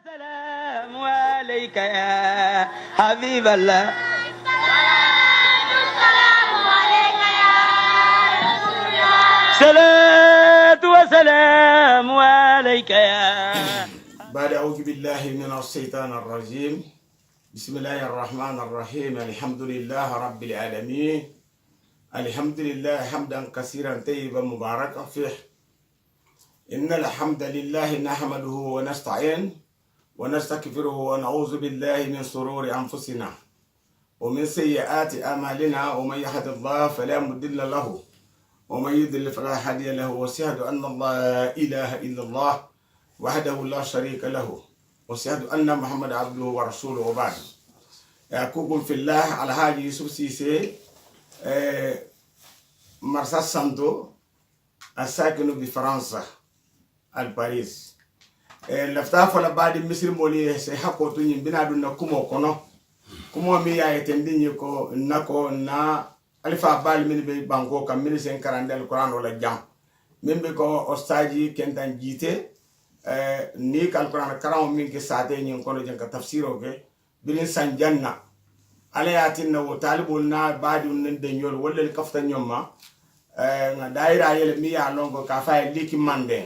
السلام عليك يا حبيب الله. السلام عليك يا رسول الله. صلاة وسلام عليك يا. بعد أعوذ بالله من الشيطان الرجيم. بسم الله الرحمن الرحيم. الحمد لله رب العالمين. الحمد لله حمدا كثيرا طيبا مباركا فيه. إن الحمد لله نحمده ونستعين ونستغفره ونعوذ بالله من شرور أنفسنا ومن سيئات أعمالنا، ومن يهد الله فلا مضل له ومن يضلل فلا هادي له، وأشهد أن لا إله إلا الله وحده لا شريك له، وأشهد أن محمد عبده ورسوله. وبعد أخوكم في الله الحاج يوسف سيسي مرسى سانتو الساكن بفرنسا الباريس. لفتا فلا بعد مصر مولي سي حقو تو ني بنا دون كومو كونو كومو مي يا يتندي كو نكو نا الفا بال من بي بانكو كام من سين كراندل القران ولا جام من بي كو استاجي كنتان جيتي ني كال القران كرام من كي ساتي ني كونو جن تفسيرو كي بين سان جنة على ياتنا وطالبنا بعد من دنيول ولا الكفتا نيوما دايره يل مي يا لونغو كافاي ليكي ماندين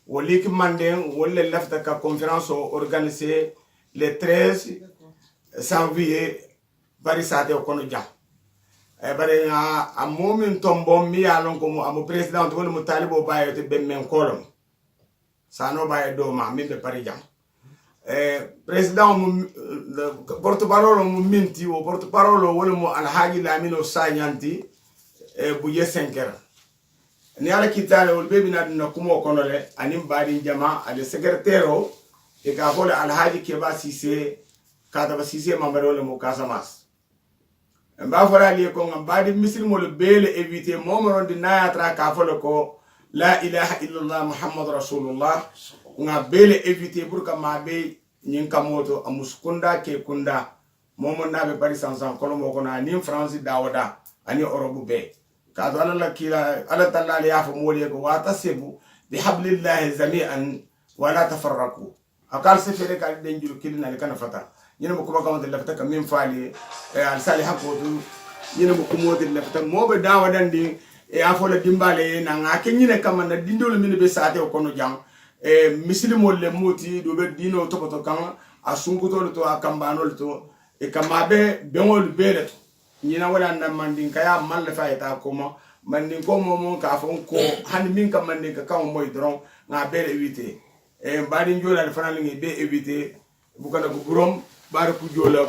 وليك ماندين ولا لفتا كا كونفérence organisée le 13 janvier bari sate kono jam bari a momin tombo mi ya lon ko mo am president wala mo talibo baye te ben men kolom sano baye do ma min be pari jam president mo porte parole mo minti o porte parole wala mo alhaji lamino sañanti bu yesenker ni ala kitale wol bebi na dina kumo kono le anim badi jama ale secrétaire e ka fole alhaji keba sise kada ba sise mambaro le mo kasamas mba fora li ko ngam badi misil mo le bele éviter momoro di na atra ka fole ko la ilaha illallah muhammad rasulullah nga bele éviter pour ka mabe nyin kamoto amuskunda ke kunda momo nabe bari sansan kono mo ko na ni france dawada ani orobu be كادو على لكيلا على تلالي يافو موليكو واتسبوا بحبل الله جميعا ولا تفرقوا أقال سفيري قال دنجلو كيلنا لكنا فتا ينمو كما كما تلفتا كمين فالي السالي حقودو ينمو كمو تلفتا مو بداوا دندي يافو لدنبالي ناناكي نيني كما ندندو لمن بساتي وكونو جام مسلمو لموتي دوبر دينو توبتو كما أسنكتو لتو أكامبانو لتو كما بي بيمول بيرتو ñina wala na mandin kaya mal fa eta koma mandin ko mo ka fon ko han min ka mandin ka kaw moy dron nga bere éviter badi njola de fanal ngi be éviter bu kana ko burom bar ku jola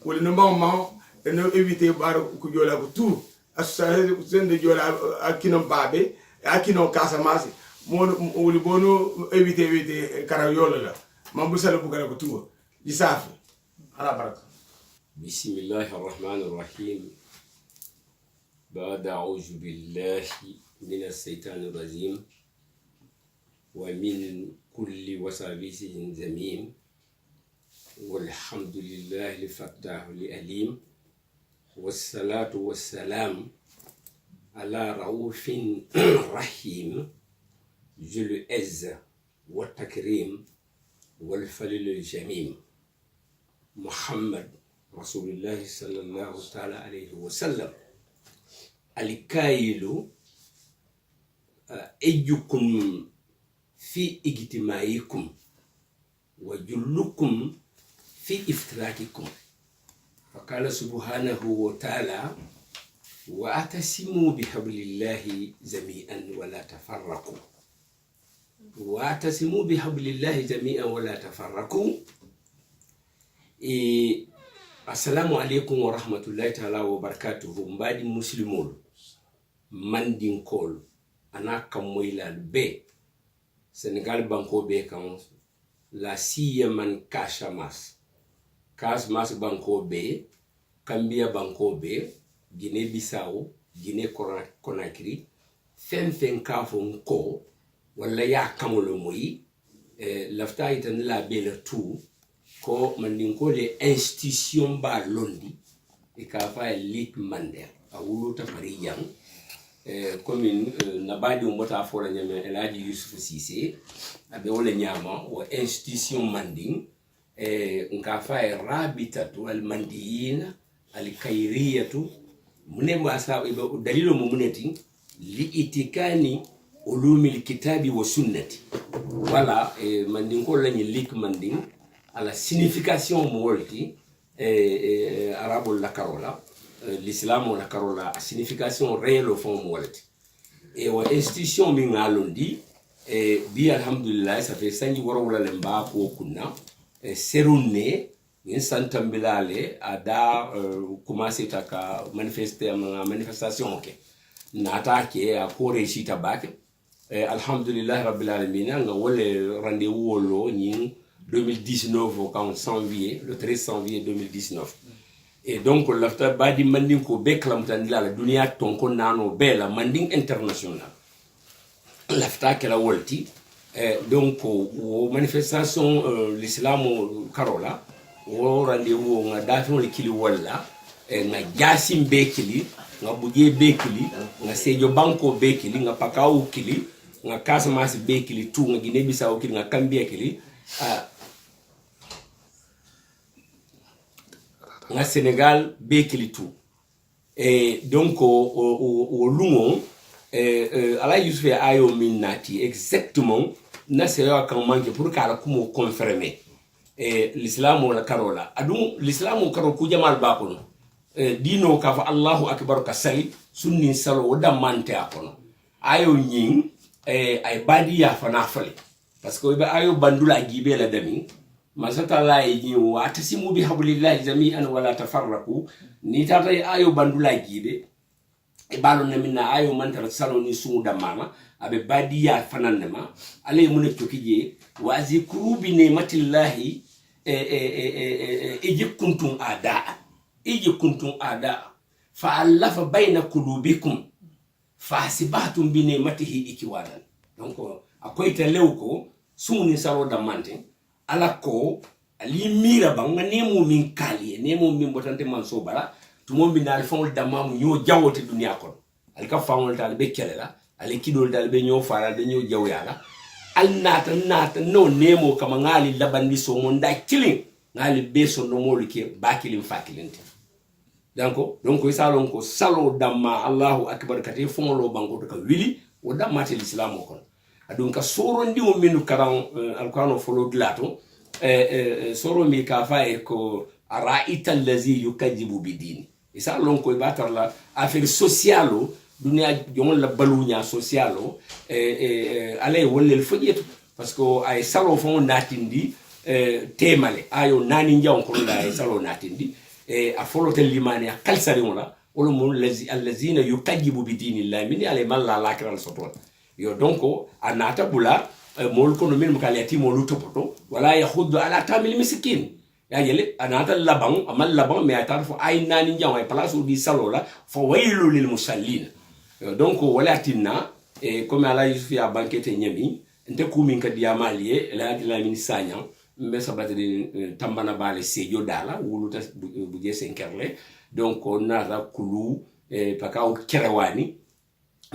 wala no mama no éviter bar ku jola ko tout asale ku sende jola akino babe akino kasamasi mo woli bono éviter kara yola la mambu sala bu kana ko tout di safi ala baraka. بسم الله الرحمن الرحيم. بعد أعوذ بالله من الشيطان الرجيم ومن كل وساوس ذميم والحمد لله الفتاح العليم والصلاة والسلام على رؤوف رحيم ذو العزة والتكريم والفضل الجميم محمد رسول الله صلى الله تعالى عليه وسلم. الكايلو أيكم في اجتماعكم وجلكم في افتراككم. فقال سبحانه وتعالى واعتصموا بحبل الله جميعا ولا تفرقوا. واعتصموا بحبل الله جميعا ولا تفرقوا. Assalamu alaikum wa rahmatullahi ta'ala wa barakatuhu. Mbadi muslimul mandinkol anaka moila be Senegal banko be kan la siya man kashamas banko be Gambia banko be Guinée Bissau Guinée Conakry fen kafon ko wala ya kamolo moyi lafta itan la be le tout ko mandinko le institution ba londi e ka fa lik mander a wuluta pari yang commune nabadi umbota fola nyame Elhaji Yusuf Cissé abe wala nyama wa institution manding nkafa rabitatu al mandiyin al kayriyatu munemba asa dalilo mumuneti li itikani ulumil kitabi wa sunnati wala manding ko lañi lik manding ala signification mo wolti arabo la carola l'islam la carola signification réelle au fond mo wolti et wa institution mi ngalondi bi alhamdulillah ça fait 5 woro wala lemba ko kunna serunne yin santambilale ada commencer taka manifester manifestation ke nata ke a ko réussite bak alhamdulillah rabbil alamin nga wole rendez-vous wolo nyin 2019 au 13 janvier 2019 et donc lafta badi manding ko be klamtandila la dunia tonko nano be la manding international lafta kala wolti donc o manifestation l'islam carola o rendez-vous nga dafon le kili wala nga jasim be kili nga buje be kili nga sejo banko be kili nga pakao kili nga Casamance be kili tu nga Guinée Bissau kili nga Gambia kili nga Sénégal be kili tu et donc au lungo ala Yusuf ayo minati exactement na seyo kan manke pour kala kumo confirmer l'islam wala karola adum l'islam karo ku jamal bakono dino ka fa Allahu akbar ka sali sunni salo wada mante akono ayo nyin ay badiya fa nafale parce que be ayo bandula gibe la dami masata la yi wa tasimu bi hablillahi jami'an wala tafarraqu ni tata ayo bandula gibe e balo na minna ayo mantara salo ni suuda mama abe badiya fanannema ale mun tokije wa zikru bi ni'matillahi kuntum ada fa allafa bayna qulubikum fa sibatum bi ni'matihi ikiwanan donc akoyta lewko sumuni salo da mante ala ko ali mira banga nemo min kali nemo min botante man so bala tumo min dal fawol damamu ñoo jawote dunia kon al ka fawol dal be kelela al kidol dal be ñoo faral de ñoo jawyala al nata no nemo kama ngali labandi so mon da killing ngali be so no molu ke bakilin fakilinte donc isalon ko salo damma Allahu akbar kate fongolo bango to ka wili o damate l'islam kon adun ka soro ndi o minu karan alquran folo glato soro mi ka fa e ko araita allazi yukajibu bidini isalon ko batar la affaire sociale dunia jomon la balunya sociale alay wollel fojeto parce que ay salo fon natindi temale ayo nani njaw ko la ay salo natindi a folotel limani a kalsari wala wala mo allazina yukajibu bidinillahi min ale malla lakral sotol yo donc anata bula mol kono min mukaliati molu topoto wala yakhuddu ala tamil miskin ya jele anata labang amal labang me atarfo ay nani njaw ay place di salola fo waylu lil musallin donc wala tinna comme ala Yusuf ya banquete nyami nte kumin ka diamalie la min sanya mbe sabati tambana bale sejo dala wuluta buje senkerle donc on a kulu paka o kerewani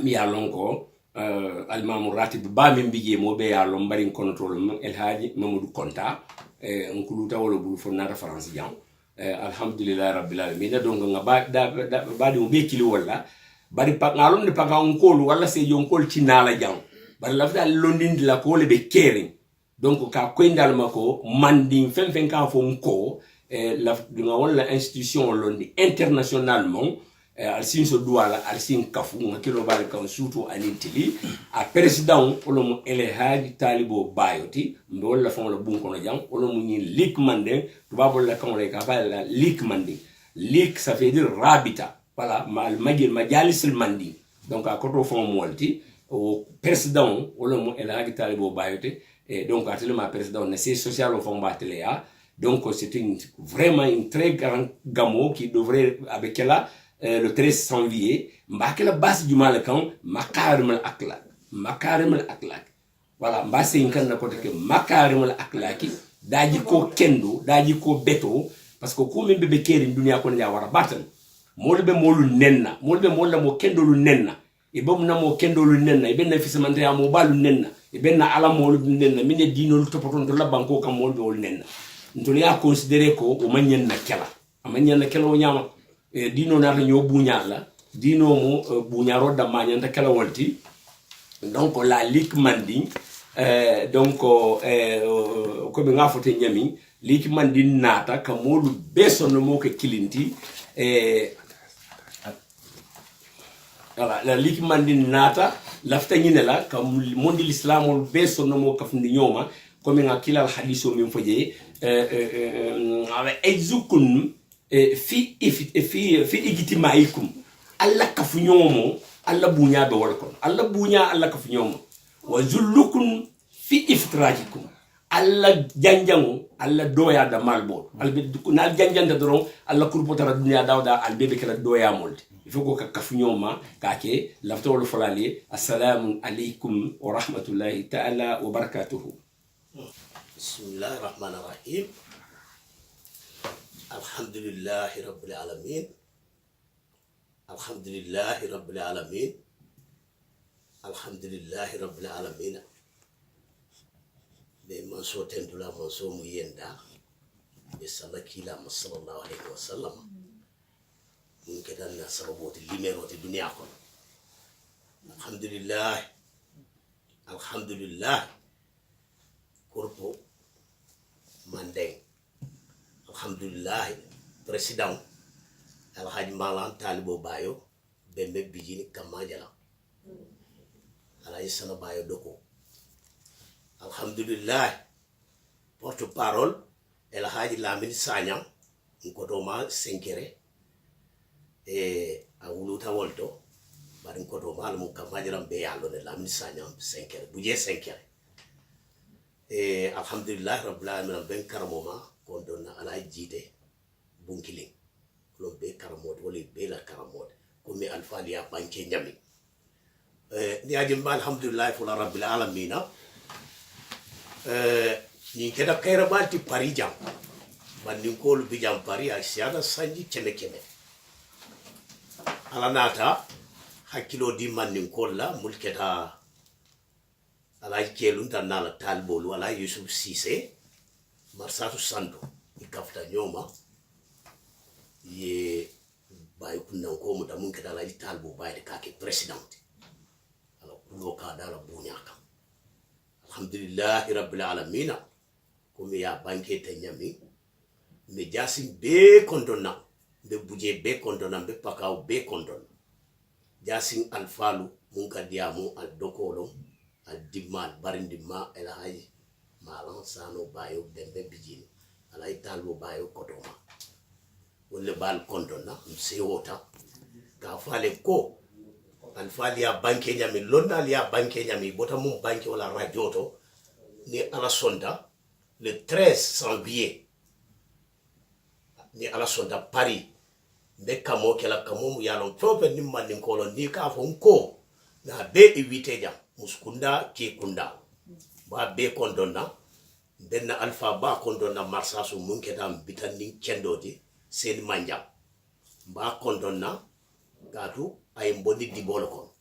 mi ya lonko almamu ratib ba min bije mo be ya lombarin control Elhaji Mamadou Konta on kuluta wala bulu fo nata France jam alhamdulillah rabbil alamin donc nga ba di mo be kili wala bari pa ngalon ne paka on kolu wala sejo on kol tinala jam bari lafta londindi la ko le be kering donc ka koindal mako manding fen ka fo nko la nga wala institution londi internationalement al sin so douala al sin kafu ngakilo bal kan surtout anintili a président olomo Elhaji Talibo Bayoti mbe wala fon la bun kono jang olomo ni lik mande tubabol la kan ka fa la lik mande lik ça veut dire rabita voilà mal majalis al mandi donc a koto fon molti au président olomo Elhaji Talibo Bayoti et donc actuellement président de ces social au fond Batelea donc c'est vraiment une très grande gamo qui devrait avec là le 13 janvier mbakela base du malakan makarimul akhlaq voilà mbase inkan na côté que makarimul akhlaqi daji ko kendo daji ko beto parce que ko min be keri dunia ko nya wara batal molbe molu nenna molbe molla mo kendo lu nenna ibom na mo kendolu nenna ibenna fisamante ya mo balu nenna ibenna ala mo nenna mine dinol topoton to la banko kam mo be nenna ntoli ya considérer ko o manyen na kela amanyen na kela o nyama dino na nyo buñala dino mo buñaro da manyen ta kela wolti donc la lik mandi donc ko be ngafote nyami lik mandi nata kamolu beso no mo ke kilinti voilà la lik mandi nata lafta nyine la kam mondi l'islam beso no mo kafndi nyoma ko be ngakila al hadiso min foje ala ejukun fi igtimaikum alla kafu nyomo alla bunya be wala kon alla bunya alla kafu nyomo wa zullukum fi iftirajikum alla janjangu alla doya da malbo albe na janjanta doron alla kurpotara dunya dawda albe be kala doya molde il faut ko kafu nyoma kake laftol falali assalamu alaikum wa rahmatullahi ta'ala wa barakatuh. Bismillahir Rahmanir Rahim. Alhamdulillahi Rabbil Alamin. Alhamdulillahi Rabbil Alamin. Alhamdulillahi Rabbil Alamin. Be manso tendula manso mu yenda. Be salakila sallallahu alaihi wasallam. Mun kedan na saboti limero ti dunya ko. Alhamdulillah. Alhamdulillah. Korpo Mandeng. Alhamdulillah président Alhaji Malan Talibo Bayo bembe bijini kamajala Alhaji Sana Bayo Doko. Alhamdulillah porte-parole Alhaji Lamine Sagna nkotoma senkere awuluta wolto bari nkotoma almu kamajala be yallo ne Lamine Sagna senkere buje senkere alhamdulillah rabbil alamin ben karamoma ko donna ala jide bunkiling lo be karamode wala be la karamode ko mi alfali ya banke nyami ni ajim alhamdulillah fula rabbil alamin ni keda kayra balti parijam bandin ko lu bijam pari a siada sanji keme ala nata hakilo di mannin ko la mulketa ala kelun tan nala talbolu ala Yusuf Cissé Marsatu Santo ikafta nyoma ye bay kunna ko mu tamun kada la talbo bay de kake president ala kulo ka dala bunyaka alhamdulillah rabbil alamin ko mi ya banke te nyami me jasim be kondona be buje be kondona be pakaw be kondona jasim alfalu mun ka diamu al dokolo al dimal barindima el haji malan sano bayo bembe bijini ala italbo bayo kotoma wala bal kondona mse wota ka fale ko al fali ya banke nyami lonna ya banke nyami bota mum banke wala radioto ni ala sonda le 13 janvier ni ala sonda Paris be kamo kala kamo mu yalon prope ni man ni kolon ni ka fo ko na be evite jam muskunda ke kunda ba be kondona benna alpha ba kondona marsasu munke dam bitandi kendodi sen manja ba kondona gatu ay mboni di bolko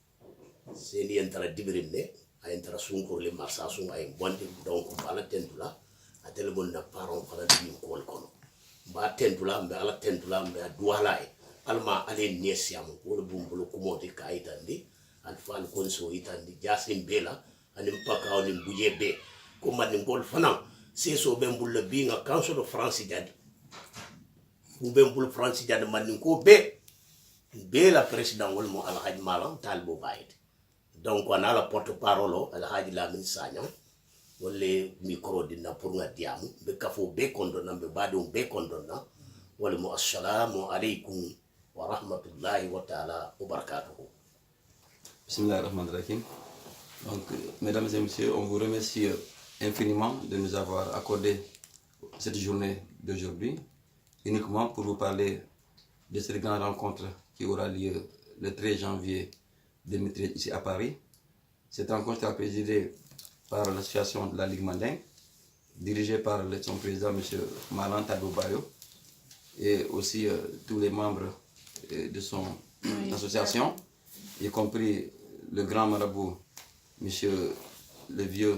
sen yentara dibirine ay entara sunkur le marsasu ay bondi donc bala tendula atel bon na paron fala di ko kono ba tendula mbe ala tendula mbe duwala alma ale nesiam wala bumbulu kumoti kaitandi alfal konso itandi jasim bela anim paka onim bujebe ko man ngol fana seso bembul le bi nga council of France jadi bu bembul France jadi man ko be la president wol mo alhaji malam talbo bayit donc on a la porte parole alhaji Lamine Sagna wolle micro dina pour nga diamu be kafo be kondona be badum be kondona wala mo assalamu alaykum wa rahmatullahi wa ta'ala wa barakatuh. Bismillahirrahmanirrahim. Donc, mesdames et messieurs, on vous remercie infiniment de nous avoir accordé cette journée d'aujourd'hui, uniquement pour vous parler de cette grande rencontre qui aura lieu le 13 janvier 2013 ici à Paris. Cette rencontre sera présidée par l'association de la Ligue Mandeng, dirigée par son président, M. Malan Talibo Bayo, et aussi tous les membres de son association, y compris le grand marabout, monsieur le vieux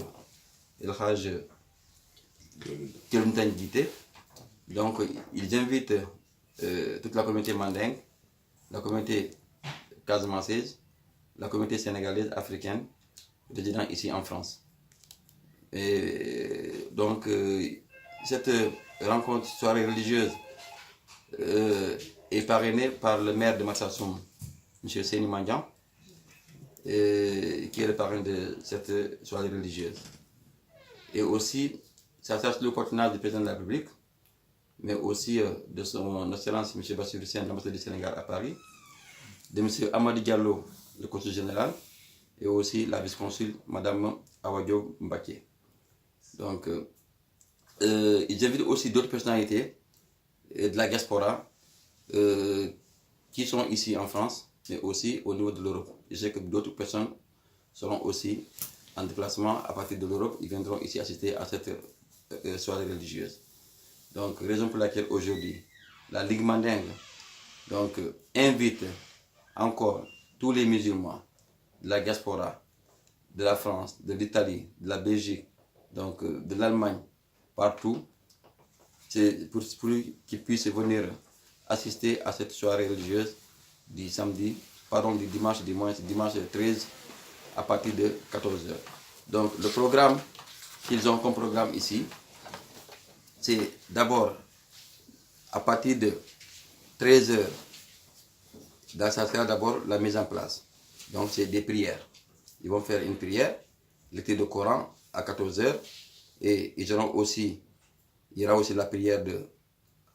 El Hajj Keluntan Guité. Donc, ils invitent toute la communauté mandingue, la communauté casamançaise, la communauté sénégalaise, africaine, résidant ici en France. Et donc, cette rencontre, soirée religieuse, est parrainée par le maire de Marsassoum, M. Seni Mandian, qui est le parrain de cette soirée religieuse. Et aussi, ça sert le coordinateur du président de la République, mais aussi de son excellence M. Bassirou Sène, l'ambassadeur du Sénégal à Paris, de M. Amadi Diallo, le consul général, et aussi la vice-consul, Mme Awadjo Mbaké. Donc, ils invitent aussi d'autres personnalités de la diaspora qui sont ici en France, mais aussi au niveau de l'Europe. Je sais que d'autres personnes seront aussi en déplacement à partir de l'Europe. Ils viendront ici assister à cette soirée religieuse. Donc, raison pour laquelle aujourd'hui, la Ligue mandingue donc, invite encore tous les musulmans de la diaspora, de la France, de l'Italie, de la Belgique, donc de l'Allemagne, partout, c'est pour qu'ils puissent venir assister à cette soirée religieuse du dimanche 13 à partir de 14h. Donc le programme qu'ils ont comme programme ici, c'est d'abord à partir de 13h, ça sera d'abord la mise en place. Donc c'est des prières. Ils vont faire une prière, lecture du Coran à 14h, et il y aura aussi la prière de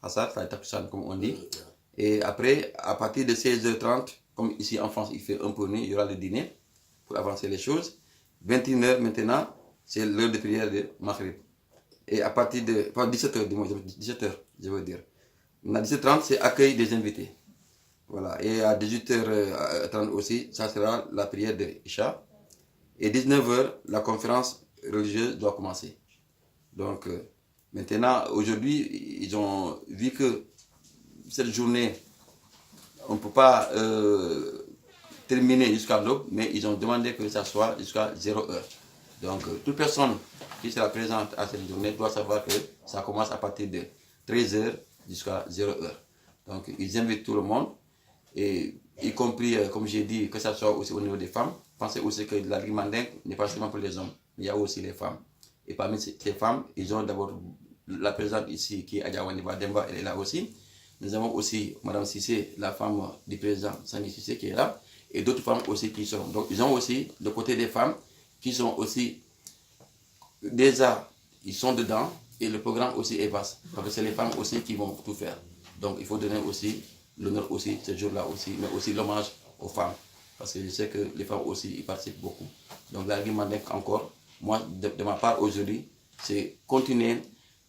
Hassad, comme on dit. Et après, à partir de 16h30, comme ici en France il fait un peu nuit, il y aura le dîner pour avancer les choses. 21h maintenant, c'est l'heure de prière de Maghrib. Et à partir de 17h, 17h, je veux dire. À 17h30, c'est accueil des invités. Voilà. Et à 18h30 aussi, ça sera la prière de Isha. Et 19h, la conférence religieuse doit commencer. Donc, maintenant, aujourd'hui, ils ont vu que cette journée, on ne peut pas terminer jusqu'à l'aube, mais ils ont demandé que ça soit jusqu'à 0h. Donc, toute personne qui sera présente à cette journée doit savoir que ça commence à partir de 13h jusqu'à 0h. Donc, ils invitent tout le monde, et y compris, comme j'ai dit, que ça soit aussi au niveau des femmes. Pensez aussi que la Ligue mandingue n'est pas seulement pour les hommes, il y a aussi les femmes. Et parmi ces femmes, ils ont d'abord la présidente ici, qui est Adjawani Bademba, elle est là aussi. Nous avons aussi Mme Sissé, la femme du président Sani Sissé, qui est là, et d'autres femmes aussi qui sont. Donc, ils ont aussi, de côté des femmes, qui sont aussi déjà, ils sont dedans, et le programme aussi est vaste. Parce que c'est les femmes aussi qui vont tout faire. Donc, il faut donner aussi l'honneur aussi, ce jour-là aussi, mais aussi l'hommage aux femmes. Parce que je sais que les femmes aussi y participent beaucoup. Donc, la Ligue mandingue encore, moi, de ma part aujourd'hui, c'est continuer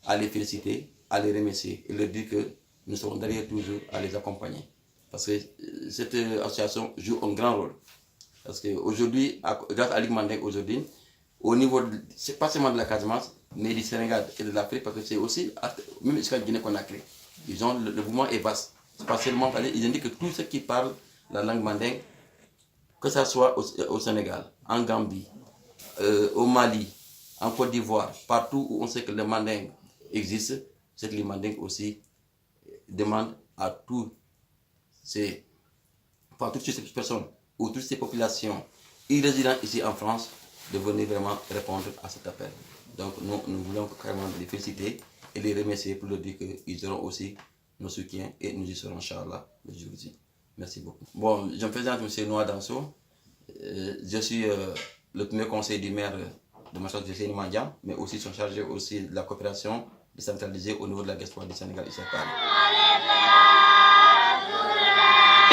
à les féliciter, à les remercier et leur dire que nous serons derrière toujours à les accompagner. Parce que cette association joue un grand rôle. Parce qu'aujourd'hui, grâce à la Ligue mandingue aujourd'hui, au niveau, c'est pas seulement de la Casamance, mais du Sénégal et de l'Afrique, parce que c'est aussi, même jusqu'à Guinée-Conakry, ils ont, le mouvement est vaste. C'est pas seulement, ils indiquent que tous ceux qui parlent la langue mandingue, que ce soit au Sénégal, en Gambie, au Mali, en Côte d'Ivoire, partout où on sait que le mandingue existe, cette Ligue mandingue aussi demande à toutes ces personnes ou toutes ces populations résidant ici en France de venir vraiment répondre à cet appel. Donc nous voulons carrément les féliciter et les remercier pour leur dire qu'ils auront aussi nos soutiens et nous y serons, Inch'Allah, le jour J. Merci beaucoup. Bon, je me présente M. Noah Danso. Je suis le premier conseiller du maire de Marsassoum de Seni Mandian, mais aussi sont chargés aussi de la coopération décentralisée au niveau de la diaspora du Sénégal ici à Paris.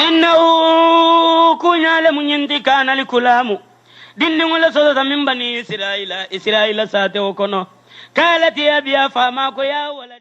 إنه كنا لمن كان لكلامه دين ولا صدى من بني إسرائيل ساتو كنو قالت يا بيا فما يا ولد